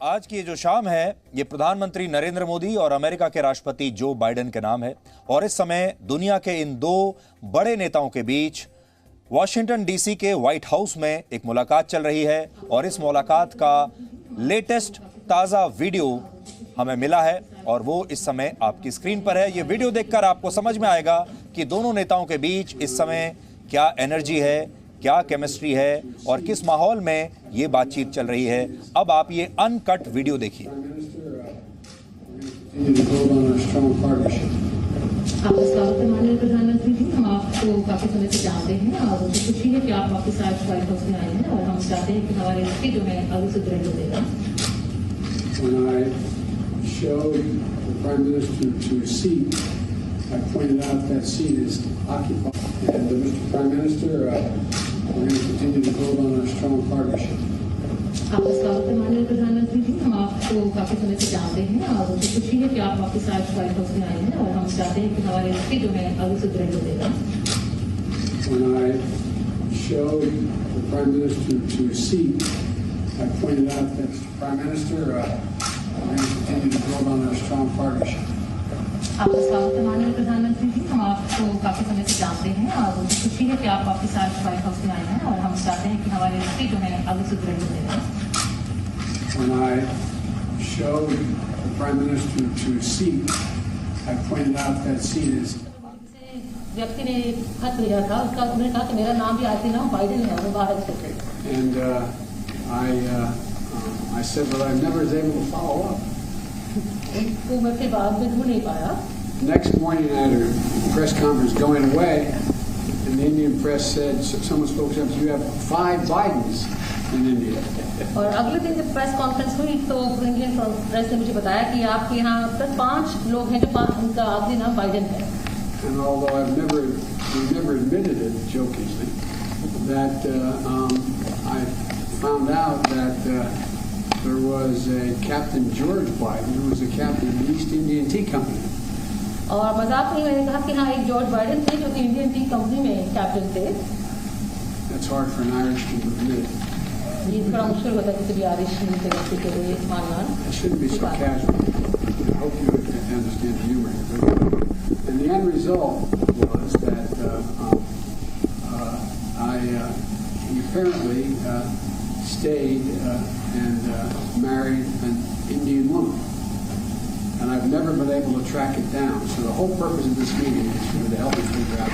आज की ये जो शाम है ये प्रधानमंत्री नरेंद्र मोदी और अमेरिका के राष्ट्रपति जो बाइडेन के नाम है और इस समय दुनिया के इन दो बड़े नेताओं के बीच वॉशिंगटन डीसी के व्हाइट हाउस में एक मुलाकात चल रही है और इस मुलाकात का लेटेस्ट ताजा वीडियो हमें मिला है और वो इस समय आपकी स्क्रीन पर है। ये वीडियो देखकर आपको समझ में आएगा कि दोनों नेताओं के बीच इस समय क्या एनर्जी है, क्या केमिस्ट्री है और किस माहौल में ये बातचीत चल रही है। अब आप ये अनकट वीडियो देखिए। माननीय प्रधानमंत्री जी, हम आपको काफी समय से जानते हैं और मुझे खुशी है कि आप वापस आज व्हाइट हाउस में आए हैं और हम चाहते हैं कि हमारे रिश्ते जो है आगे सुधरे होगा। When I showed the Prime Minister to a seat, I pointed out that seat is occupied. And Mr. Prime Minister, we're going to continue to build on our strong partnership. आपका स्वागत है माननीय प्रधानमंत्री जी, हम आपको काफी समय से जानते हैं और मुझे खुशी है कि आप वापस आज व्हाइट हाउस में आए हैं और हम चाहते हैं कि हमारे रिश्ते जो है आगे सुधरे होगा। When I showed the Prime Minister to a seat, I pointed out that Mr. Prime Minister, we're going to continue to build on our strong partnership. आपका स्वागत है माननीय प्रधानमंत्री जी, हम आपको काफी समय से जानते हैं और मुझे खुशी है कि आप वापस आज व्हाइट हाउस में आए हैं और हम चाहते हैं कि हमारे रिश्ते जो है आगे सुधरे होगा। When I showed the Prime Minister to a seat, I pointed out that seat is. व्यक्ति ने खत भेजा था, उसका उन्होंने कहा कि मेरा नाम भी आती नाम बाइडेन है, वो बाहर से थे। And I said, but I never was able to follow up. वो मैं फिर बाद में ढूंढ नहीं पाया। Next morning, I had a press conference going away, and the Indian press said, someone spoke up, you have 5 Bidens in India. और अगले दिन जब प्रेस कॉन्फ्रेंस हुई तो इंडियन प्रेस ने मुझे बताया कि आपके यहाँ अब तक 5 लोग हैं जो उनका आखिरी नाम बाइडेन है। And although we never admitted it jokingly, that I found out that there was a Captain George Biden who was a captain of the East Indian Tea Company. और मजाक नहीं, मैंने कहा कि हाँ एक जॉर्ज बाइडेन थे जो कि इंडियन टी कंपनी में कैप्टन थे। That's hard for an Irishman to admit. ये थोड़ा मुश्किल होता है किसी भी आयरिश व्यक्ति के लिए मानना। It shouldn't be so casual. I hope you understand the humor here. And the end result was that he apparently stayed and married an Indian woman. And I've never been able to track it down. So the whole purpose of this meeting is for to help me figure out.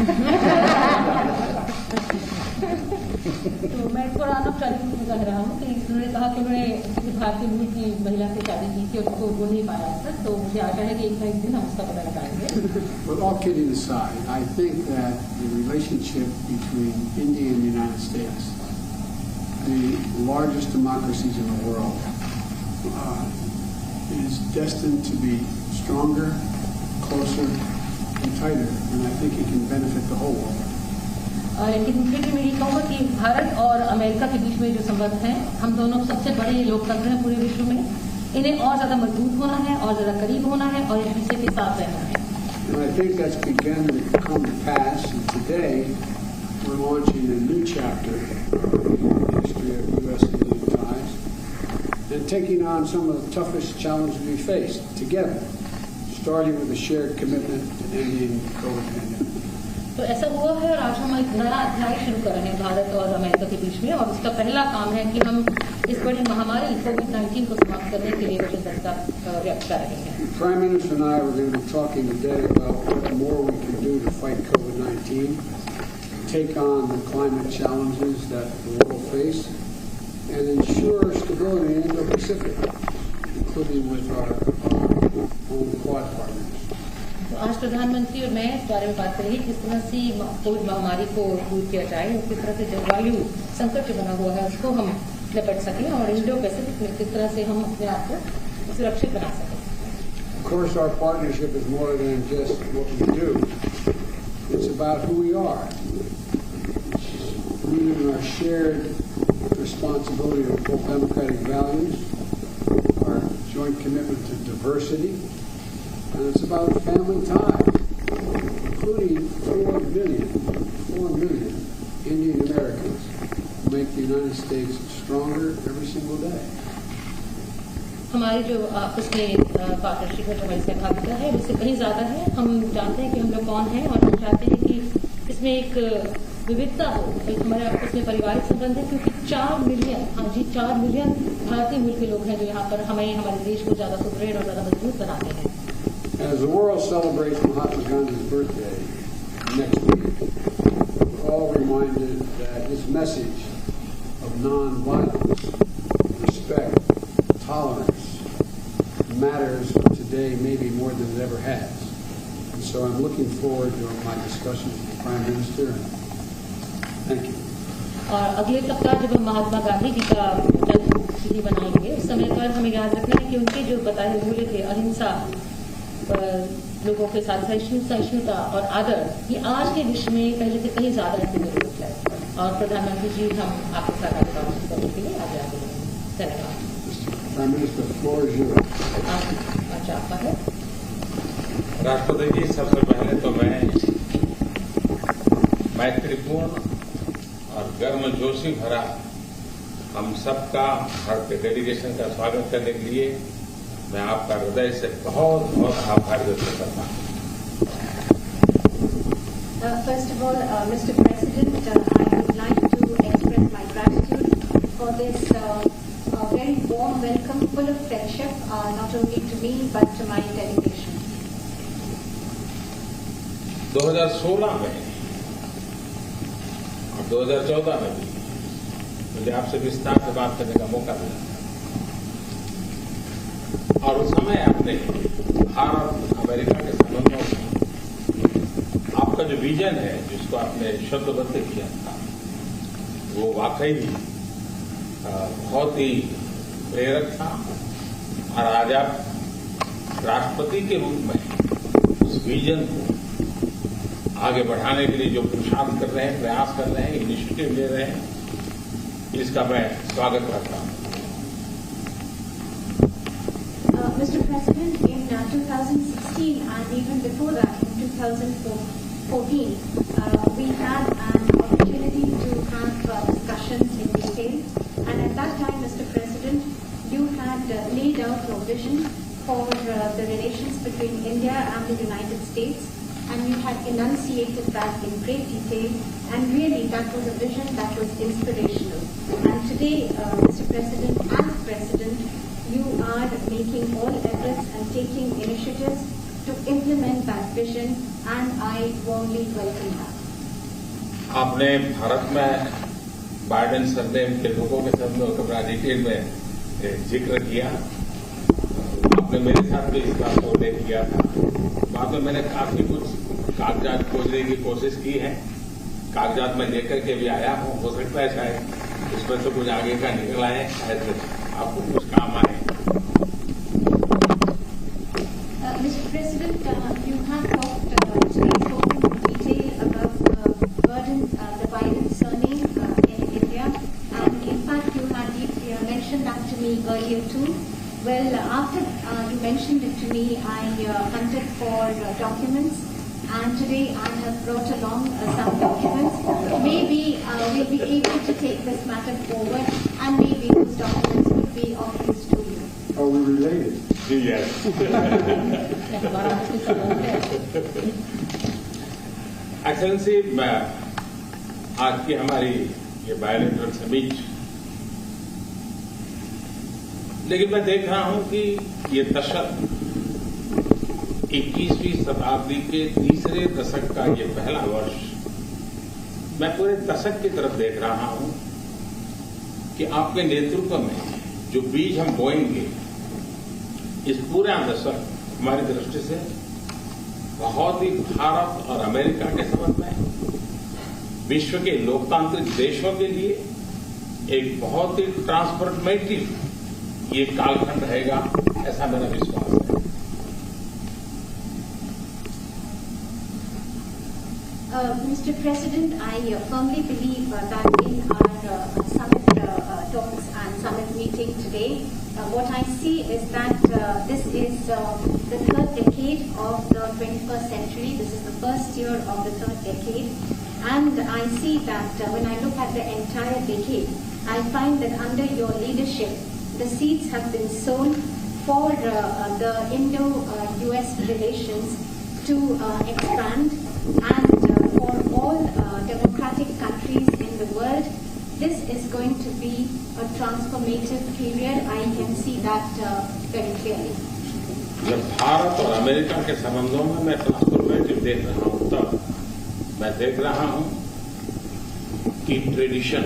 तो मैं थोड़ा अनौपचारिक में कह रहा हूँ कि उन्होंने कहा कि उन्होंने किसी भारतीय मूल की महिला से शादी की थी और उसको वो नहीं पाया तक, तो मुझे आशा है कि एक ना एक दिन हम उसका पता लगाएंगे। But all kidding aside, I think that the relationship between India and the United States, the largest democracies in the world, is destined to be stronger, closer, and tighter, and I think it can benefit the whole world. लेकिन फिर भी मैं ये कहूँगा कि भारत और America के बीच में जो संबंध हैं, हम दोनों सबसे बड़े लोकतंत्र हैं पूरे विश्व में, इन्हें और ज्यादा मजबूत होना है और ज्यादा करीब होना है और एक दूसरे के साथ रहना है। And I think that's begun to come to pass, and today we're launching a new chapter in the history of U.S.-Indian ties and taking on some of the toughest challenges we face together, starting with a shared commitment to ending the COVID pandemic. तो ऐसा हुआ है और आज हम एक नया अध्याय शुरू कर रहे हैं भारत और अमेरिका के बीच में, और उसका पहला काम है कि हम इस बड़ी महामारी कोविड-19 को समाप्त करने के लिए वचनबद्धता व्यक्त कर रहे हैं। The Prime Minister and I were going to be talking today about what more we can do to fight COVID-19, take on the climate challenges that the world face, and ensure stability in Indo-Pacific, including with our own Quad partners. तो आज प्रधानमंत्री और मैं इस बारे में बात करेंगे किस तरह से कोविड महामारी को दूर किया जाए और किस तरह से जलवायु संकट जो बना हुआ है उसको हम निपट सकें और इंडो पैसिफिक में किस तरह से हम अपने आप को सुरक्षित बना सकें। Of course, our partnership is more than just what we do. It's about who we are. It's rooted in our shared responsibility of full democratic values, our joint commitment to diversity, and it's about family ties, including 4 million Indian Americans who make the United States stronger every single day. हमारी जो आपस में partnership है, जो हमारी सहभागिता है, उससे कहीं ज्यादा है। हम जानते हैं कि हम लोग कौन हैं और हम चाहते हैं कि इसमें एक विविधता हो, एक हमारे आपस में पारिवारिक संबंध है, क्योंकि 4 मिलियन, हाँ जी 4 मिलियन भारतीय मूल के लोग हैं जो यहाँ पर हमें हमारे देश को ज्यादा सुदृढ़ और ज्यादा मजबूत बनाते हैं। As the world celebrates Mahatma Gandhi's birthday next week, we're all reminded that his message of non-violence, respect, tolerance matters today maybe more than it ever has. And so I'm looking forward to my discussions with the Prime Minister. Thank you. और अगले सप्ताह जब हम महात्मा गांधी जी का जन्मतिथि मनाएंगे, उस समय पर हमें याद रखना है कि उनके जो बताए मूल्य थे, अहिंसा, लोगों के साथ सहिष्णुता और आदर, ये आज के विश्व में पहले से कहीं ज्यादा इसकी जरूरत है। और प्रधानमंत्री जी, हम आपके साथ बातचीत करने के लिए आगे आगे बढ़ेंगे। धन्यवाद। Prime Minister, the floor is yours. अच्छा, आपका है। राष्ट्रपति जी, सबसे पहले तो मैं मैत्रीपूर्ण और गर्मजोशी भरा हम सबका, भारत के डेलीगेशन का स्वागत करने के लिए मैं आपका हृदय से बहुत बहुत आभार व्यक्त करता हूँ। First of all, Mr. President, I would like to express my gratitude for this very warm welcome, full of friendship, not only to me but to my delegation. 2016 में और 2014 में भी मुझे आपसे विस्तार से बात करने का मौका मिला और उस समय आपने भारत अमेरिका के संबंधों में आपका जो विजन है, जिसको आपने शब्दबद्ध किया था, वो वाकई बहुत ही प्रेरक था। और आज आप राष्ट्रपति के रूप में उस विजन को आगे बढ़ाने के लिए जो पुरुषार्थ कर रहे हैं, प्रयास कर रहे हैं, इनिशिएटिव ले रहे हैं, इसका मैं स्वागत करता हूं। Mr. President, in 2016 and even before that, in 2014, we had an opportunity to have discussions in detail. And at that time, Mr. President, you had laid out your vision for the relations between India and the United States. And you had enunciated that in great detail. And really, that was a vision that was inspirational. And today, Mr. President, as President, you are making all efforts and taking initiatives to implement that vision, and I warmly welcome that. आपने भारत में Biden surname के लोगों के संबंधों का बड़ा detail में जिक्र किया। आपने मेरे साथ भी इस बात को उल्लेख किया था। बाद में मैंने काफी कुछ कागजात खोजने की कोशिश की है, कागजात में लेकर के भी आया हूँ। हो सकता है शायद इसमें तो कुछ आगे का निकल आए, शायद आपको कुछ काम आए। Mr. President, you have talked spoken in detail about the burden, the Biden surname in India, and in fact you had mentioned that to me earlier too. Well, after you mentioned it to me, I hunted for documents, and today I have brought along some documents. Maybe we'll be able to take this matter forward, and maybe those documents would be of use to you. Are we related? Yes. Excellency, आज की हमारी ये bilateral summit, लेकिन मैं देख रहा हूं कि ये दशक 21वीं शताब्दी के तीसरे दशक का ये पहला वर्ष, मैं पूरे दशक की तरफ देख रहा हूं कि आपके नेतृत्व में जो बीज हम बोएंगे, इस पूरा दशक हमारी दृष्टि से बहुत ही भारत और अमेरिका के संबंध में, विश्व के लोकतांत्रिक देशों के लिए एक बहुत ही ट्रांसफॉर्मेटिव ये कालखंड रहेगा, ऐसा मेरा विश्वास है। Mr. President, I firmly believe that in our summit talks and summit meeting today, what I see is that this is the third decade of the 21st century. This is the first year of the third decade. And I see that when I look at the entire decade, I find that under your leadership, the seeds have been sown for the Indo-US relations to expand, and for all democratic countries in the world, this is going to be a transformative period. I can see that very clearly. जब भारत और America के संबंधों में मैं transformative देख रहा हूं, तब मैं देख रहा हूं कि ट्रेडिशन,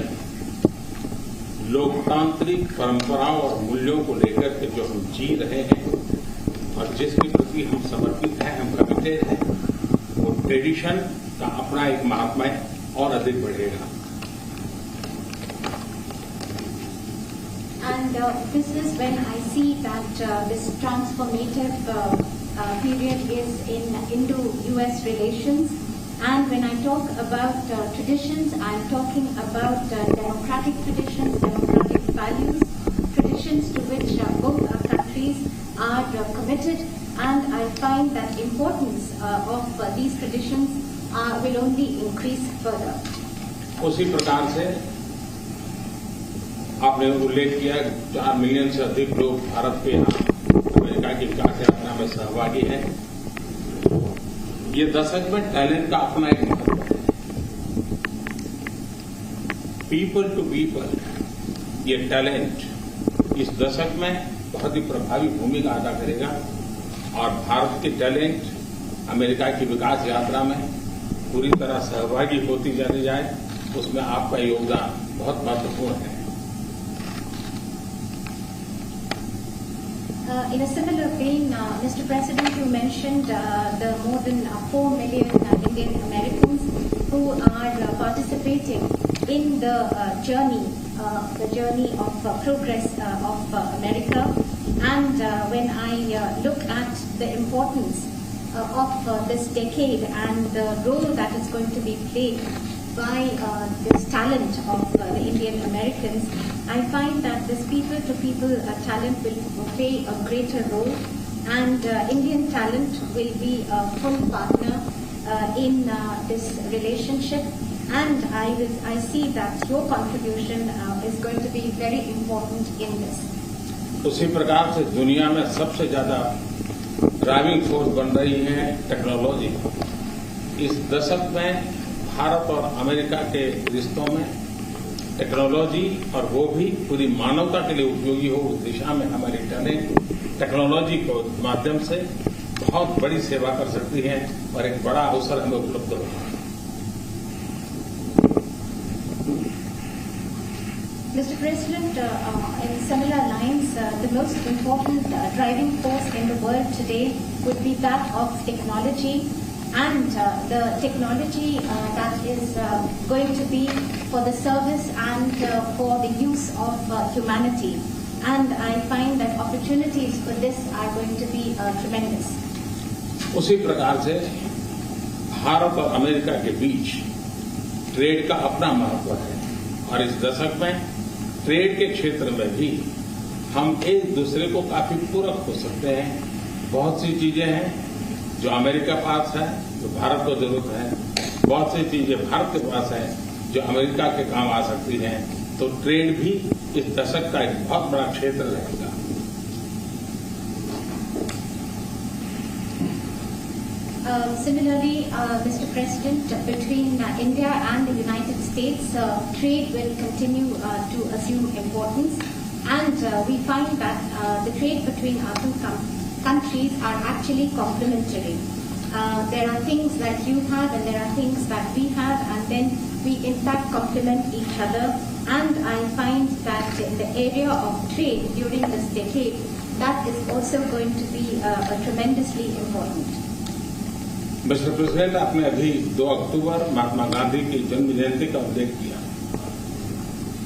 लोकतांत्रिक परंपराओं और मूल्यों को लेकर के जो हम जी रहे हैं और जिसके प्रति हम समर्पित हैं, हम कमिटेड हैं, वो ट्रेडिशन का अपना एक महात्म्य और अधिक बढ़ेगा। And this is when I see that this transformative period is in Indo-US relations. And when I talk about traditions, I'm talking about democratic traditions, democratic values, traditions to which both our countries are committed. And I find that importance of these traditions will only increase further. उसी प्रकार से आपने उल्लेख किया 4 million से अधिक लोग भारत के यहाँ अमेरिका की विकास यात्रा में सहभागी हैं। ये दशक में टैलेंट का अपना एक महत्व है। पीपल टू पीपल, ये टैलेंट इस दशक में बहुत ही प्रभावी भूमिका अदा करेगा और भारत के टैलेंट अमेरिका की विकास यात्रा में पूरी तरह सहभागी होती चली जाए, उसमें आपका योगदान बहुत महत्वपूर्ण है। In a similar vein, Mr. President, you mentioned the more than 4 million Indian Americans who are participating in the journey of progress of America. And when I look at the importance of this decade and the role that is going to be played by this talent of the Indian Americans, I find that this people-to-people talent will play a greater role, and Indian talent will be a full partner in this relationship. And I see that your contribution is going to be very important in this. उसी प्रकार से दुनिया में सबसे ज्यादा driving force बन रही है टेक्नोलॉजी। इस दशक में भारत और अमेरिका के रिश्तों में टेक्नोलॉजी, और वो भी पूरी मानवता के लिए उपयोगी हो, उस दिशा में हमारी टैलेंट टेक्नोलॉजी के माध्यम से बहुत बड़ी सेवा कर सकती है और एक बड़ा अवसर हमें उपलब्ध होगा। Mr. President, in similar lines, the most important driving force in the world today would be that of technology, and the technology that is going to be for the service and for the use of humanity. And I find that opportunities for this are going to be tremendous. उसी प्रकार से भारत और America के बीच trade का अपना महत्व है और इस दशक में ट्रेड के क्षेत्र में भी हम एक दूसरे को काफी पूरक हो सकते हैं। बहुत सी चीजें हैं जो अमेरिका पास है, जो भारत को जरूरत है, बहुत सी चीजें भारत के पास है जो अमेरिका के काम आ सकती हैं। तो ट्रेड भी इस दशक का एक बहुत बड़ा क्षेत्र रहेगा। Similarly, Mr. President, between India and the United States, trade will continue to assume importance, and we find that the trade between our two countries are actually complementary. There are things that you have and there are things that we have, and then we in fact complement each other. And I find that in the area of trade during this decade, that is also going to be tremendously important. Mister president, आपने अभी 2 अक्टूबर महात्मा गांधी की जन्म जयंती का उल्लेख किया।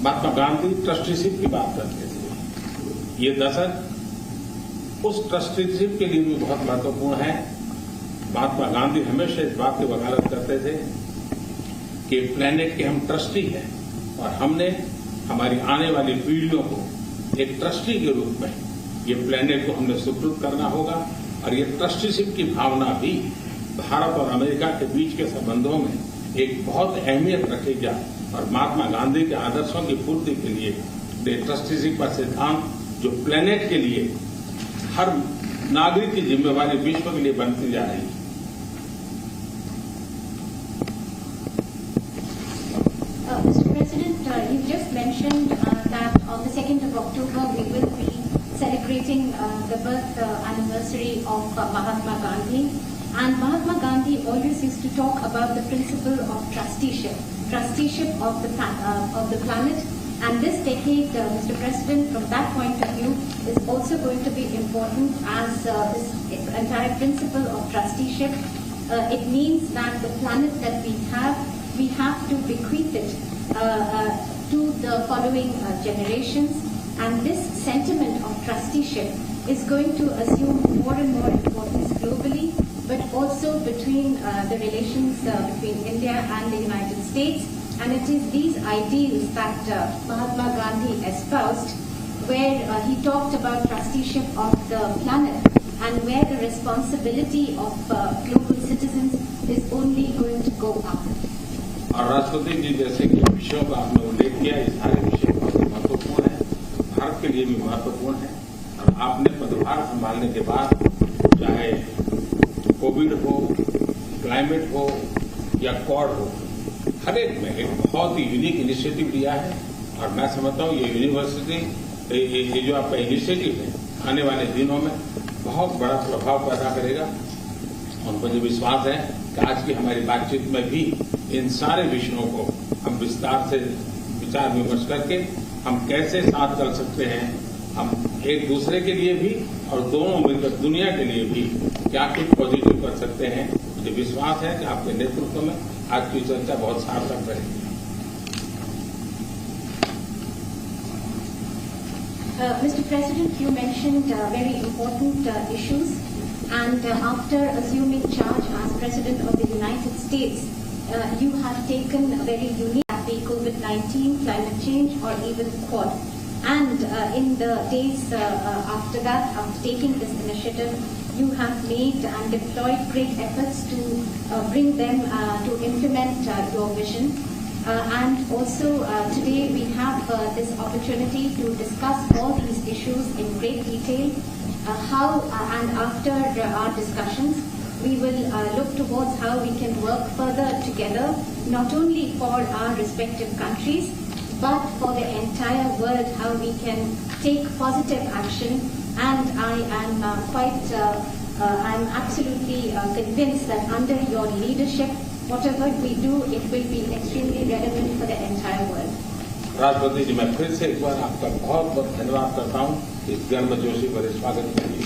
Mahatma Gandhi trusteeship की बात करते थे। ये दशक उस ट्रस्टीशिप के लिए भी बहुत महत्वपूर्ण है। महात्मा गांधी हमेशा इस बात की वकालत करते थे कि प्लेनेट के हम ट्रस्टी हैं और हमने हमारी आने वाली पीढ़ियों को एक ट्रस्टी के रूप में ये प्लेनेट को हमने सुपुर्द करना होगा। और ये ट्रस्टीशिप की भावना भी भारत और अमेरिका के बीच के संबंधों में एक बहुत अहमियत रखेगी और महात्मा गांधी के आदर्शों की पूर्ति के लिए ट्रस्टीशिप का सिद्धांत जो प्लेनेट के लिए हर नागरिक की जिम्मेवारी विश्व के लिए बनती जा रही है। Mr. President, you just mentioned that on the 2nd of October we will be celebrating the birth anniversary of Mahatma Gandhi. And Mahatma Gandhi always used to talk about the principle of trusteeship of the planet. And this decade, Mr. President, from that point of view, is also going to be important as this entire principle of trusteeship. It means that the planet that we have to bequeath it to the following generations. And this sentiment of trusteeship is going to assume more and more importance globally, but also between the relations between India and the United States. And it is these ideals that Mahatma Gandhi espoused, where he talked about trusteeship of the planet and where the responsibility of global citizens is only going to go up. और राष्ट्रपति जी जैसे कि विषयों का आपने उल्लेख किया, इस सारे विषय बहुत महत्वपूर्ण है, भारत के लिए भी महत्वपूर्ण है। और आपने पदभार संभालने के बाद चाहे कोविड हो, क्लाइमेट हो या क्वाड हो, हर एक में एक बहुत ही यूनिक इनिशिएटिव लिया है। और मैं समझता हूँ ये यूनिवर्सिटी, ये जो आपका इनिशिएटिव है, आने वाले दिनों में बहुत बड़ा प्रभाव पैदा करेगा। और मुझे विश्वास है कि आज की हमारी बातचीत में भी इन सारे विषयों को हम विस्तार से विचार विमर्श करके हम कैसे साथ चल सकते हैं, हम एक दूसरे के लिए भी और दोनों मिलकर दुनिया के लिए भी क्या कुछ पॉजिटिव कर सकते हैं। मुझे विश्वास है कि आपके नेतृत्व में आज की चर्चा बहुत सार्थक रहेगी। Mr. President, you mentioned very important issues, and after assuming charge as President of the United States, you have taken a very unique be COVID-19, climate change, or even Quad. And in the days after that, after taking this initiative, you have made and deployed great efforts to bring them to implement your vision. And also today we have this opportunity to discuss all these issues in great detail. And after our discussions, we will look towards how we can work further together, not only for our respective countries, but for the entire world, how we can take positive action. And I am I'm absolutely convinced that under your leadership, whatever we do, it will be extremely relevant for the entire world. राष्ट्रपति जी, मैं फिर से एक बार आपका बहुत बहुत धन्यवाद करता हूँ इस गर्मजोशी भरे स्वागत के लिए।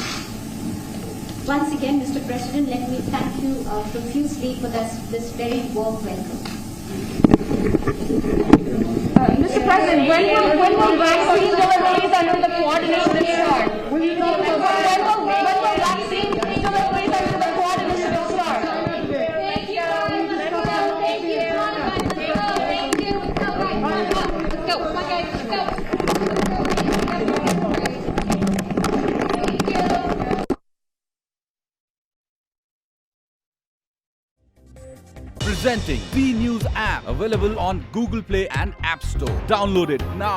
Once again, Mr. President, let me thank you profusely for this very warm welcome. Mr. President, when will vaccine deliveries under the Quad initiative start? When will vaccine deliveries under the Quad initiative start? Thank you. Thank you. Thank you. Let's go. Come on, guys. Let's go. Presenting V News app, available on Google Play and App Store. Download it now.